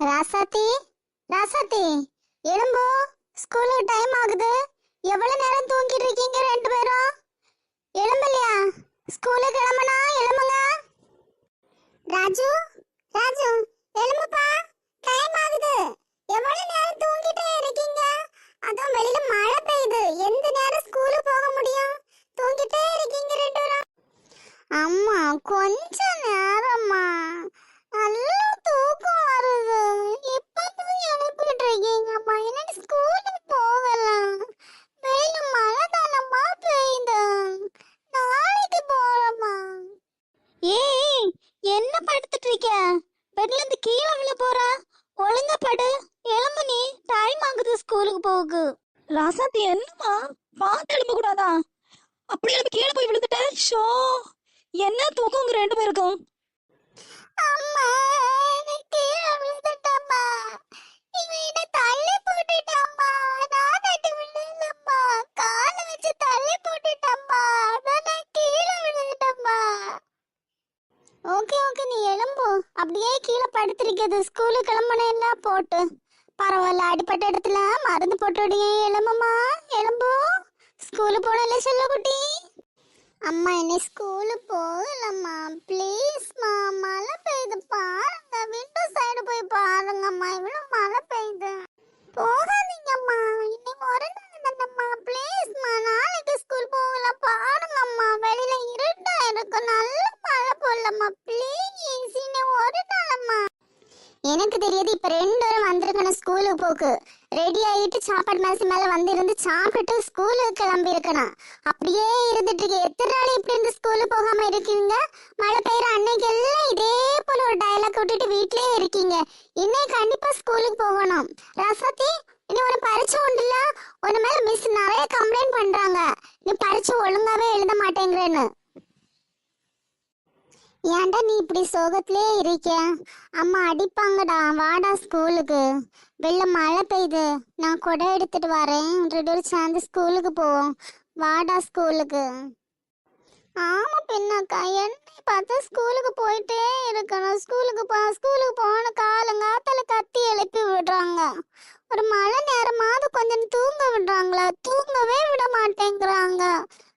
ராசாத்தி, ராசாத்தி, எழும்போ. ஸ்கூலுக்கு டைம் ஆகுது. எவ்வளவு நேரம் தூங்கிட்டு இருக்கீங்க ரெண்டு பேரும்? எழும்பலையா? ஸ்கூலுக்கு கிளம்பனா எழும்புங்க. ராஜு, ராஜு, எழும்புப்பா. டைம் ஆகுது. எவ்வளவு நேரம் தூங்கிட்டே இருக்கீங்க? அதுவும் வெளியில மழை பெய்யுது. எந்த நேரம் ஸ்கூலுக்கு போக முடியும்? தூங்கிட்டே இருக்கீங்க ரெண்டு பேரும். அம்மா கொஞ்ச நேரம்மா, நல்லா தூக்கம் வருது. இப்பதான் எழுப்பிட்டு இருக்கீங்கம்மா. என்னடி ஸ்கூலுக்கு போகலாம்? வெயில மழை தானம்மா பெய்யுது. நாளைக்கு போறோம்மா. ஏய், என்ன படுத்துட்டு இருக்க? பெட்ல இருந்து கீழே விழ போறா. ஒழுங்கா படு. எழும்பு நீ. டைம் ஆகுது ஸ்கூலுக்கு போகு. ராசாத்தி என்னம்மா, பார்த்து எழும்ப கூடாதா? அப்படி எழுப்பி கீழே போய் விழுந்துட்ட. ஷோ, என்ன தூக்கம் உங்க ரெண்டு பேருக்கும்? அம்மா, நான் கீழே விழுந்துட்டேம்மா. இவன் என்னை தள்ளி போட்டுட்டாம்மா. நான் தட்டி விழுந்தேம்மா. காலை வச்சு தள்ளி போட்டுட்டாம்மா. அதான் நான் கீழே விழுந்துட்டேம்மா. ஓகே ஓகே, நீ எழும்பு. அப்படியே கீழே படுத்திருக்கிறது. ஸ்கூலுக்கு கிளம்புனேல்ல போட்டு. பரவாயில்ல, அடிப்பட்ட இடத்துல மருந்து போட்டுடியே. எழும்புமா, எழும்பு. ஸ்கூலுக்கு போனல செல்லக்குட்டி. அம்மா, என்னை ஸ்கூலுக்கு போகலம்மா. ப்ளீஸ்மா. மழை பெய்யுது பாருங்க. விண்டோ சைடு போய் பாருங்கம்மா. இவ்வளோ மழை பெய்யுது. போகாதீங்கம்மா. இன்னைக்கு ஒரு நாள் தானம்மா. ப்ளீஸ்மா, நாளைக்கு ஸ்கூல் போகலாம். பாருங்கம்மா, வெளியில இருட்டா இருக்கு. நல்ல மழை போடலம்மா. ப்ளீஸ், இன்னும் ஒரு நாளம்மா. எனக்கு தெரியாது, இப்ப ரெண்டு பேரும் வந்திருக்கணும் ஸ்கூலுக்கு போக்கு. ரெடி ஆகிட்டு சாப்பாடு மேசை மேல வந்து இருந்து சாப்பிட்டு ஸ்கூலுக்கு கிளம்பி இருக்கணும். அப்படியே இருந்துட்டு இருக்கு. எத்தனை நாள் இப்படி இருந்து ஸ்கூலுக்கு போகாம இருக்கீங்க? மழை பெய்யுற அன்னைக்கு எல்லாம் இதே போல ஒரு டயலாக் விட்டுட்டு வீட்லயே இருக்கீங்க. இன்னைக்கு கண்டிப்பா ஸ்கூலுக்கு போகணும். ராசாத்தி, இனி உன பரீட்சை உண்டுல. உன மேல மிஸ் நிறைய கம்ப்ளைண்ட் பண்றாங்க. நீ பரீட்சை ஒழுங்காவே எழுத மாட்டேங்கிறேன்னு. ஏன்டா நீ இப்படி சோகத்திலே இருக்க? அம்மா அடிப்பாங்கடா. வாடா ஸ்கூலுக்கு. வெளில மழை பெய்யுது. நான் கொடை எடுத்துட்டு வரேன். ரெண்டு பேரும் சேர்ந்து ஸ்கூலுக்கு போவோம். வாடா ஸ்கூலுக்கு. ஆமா பின்னக்கா, என்னை பார்த்து ஸ்கூலுக்கு போயிட்டே இருக்கணும். ஸ்கூலுக்கு போன காலங்காத்தால கத்தி எழுப்பி விடுறாங்க. ஒரு மழை நேரமாவது கொஞ்சம் தூங்க விடுறாங்களா? தூங்கவே விட மாட்டேங்கிறாங்க.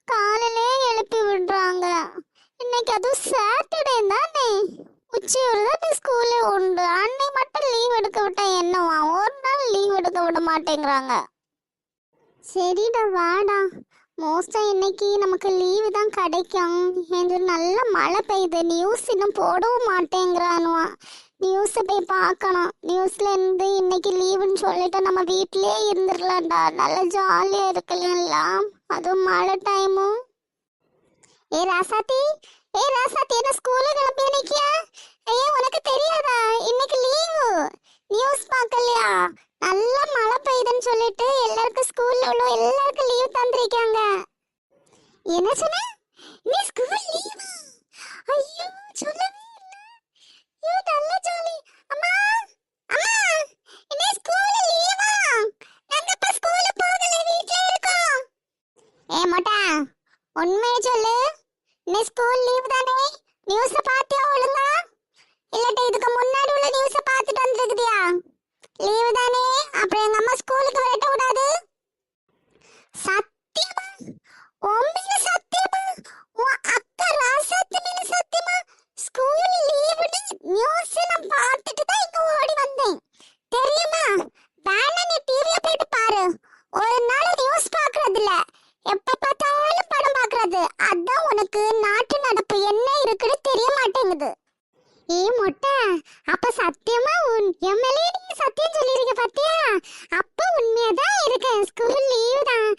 காலையிலே எழுப்பி விடுறாங்க. இன்னைக்கு அதுவும் சாட்டர்டே தானே. உச்சியூர் தான் ஸ்கூலே உண்டு. அன்னை மட்டும் லீவ் எடுக்க விட்டா என்னவா? ஒரு நாள் லீவ் எடுக்க விட மாட்டேங்கிறாங்க. சரிடா வாடா. மோஸ்டா இன்னைக்கு நமக்கு லீவு தான் கிடைக்கும் என்று நல்ல மழை பெய்யுது. நியூஸ் இன்னும் போடவும் மாட்டேங்கிறானுவா. நியூஸை போய் பார்க்கணும். நியூஸ்ல இருந்து இன்னைக்கு லீவுன்னு சொல்லிட்டு நம்ம வீட்டிலே இருந்துடலாம்டா. நல்லா ஜாலியா இருக்கலாம். அதுவும் மழை டைமும். ஏ ராசாத்தி, என்ன ஸ்கூலுக்கு கிளம்பி நிக்கியா? ஐயா, உனக்கு தெரியாதா இன்னைக்கு லீவு? நியூஸ் பார்க்கலையா? நல்ல மழை பெய்யுதுன்னு சொல்லிட்டு எல்லாருக்கும் ஸ்கூல்ல உள்ள எல்லாருக்கும் லீவ் தந்திருக்காங்க. என்ன சொன்ன? நீ ஸ்கூல் லீவா? ஐயோ, சொல்லவே இல்ல. ஐயோ, நல்ல ஜாலி. அம்மா, அம்மா, இன்னைக்கு ஸ்கூல் லீவா? நாங்க இப்ப ஸ்கூலுக்கு போகல, வீட்ல இருக்கோம். ஏ மொட்டா, உண்மையை சொல்லு. இன்னைக்கு ஸ்கூல் லீவ் தானே? நியூஸ பாத்தியா ஒழுங்கா? இல்லாட்டி இதுக்கு முன்னாடி உள்ள நியூஸ பார்த்துட்டு வந்துருக்குதியா? லீவு தானே, அப்புறம் எங்க அம்மா ஸ்கூலுக்கு வரட்ட கூடாது. சத்தியமா? உண்மையில சத்தியமா? உன் அக்கா ராசாத்தி மேல சத்தியமா? ஸ்கூல் லீவுன்னு நியூஸ் நான் பார்த்துட்டு தான் இங்க ஓடி வந்தேன். தெரியுமா? வேணா நீ டிவில போயிட்டு பாரு. ஒரு நாள் நியூஸ் பார்க்கறது இல்ல, எப்ப பார்த்தாலும் படம் பார்க்கறது. அதான் உனக்கு நாட்டு நடப்பு என்ன இருக்குன்னு தெரிய மாட்டேங்குது. ஏ மொட்டை, அப்ப சத்தியமா எம்எல்ஏ நீங்க சத்தியம் சொல்லிருக்க பாத்தியா? அப்ப உண்மையாதான் இருக்கேன். ஸ்கூல் லீவ் தான்.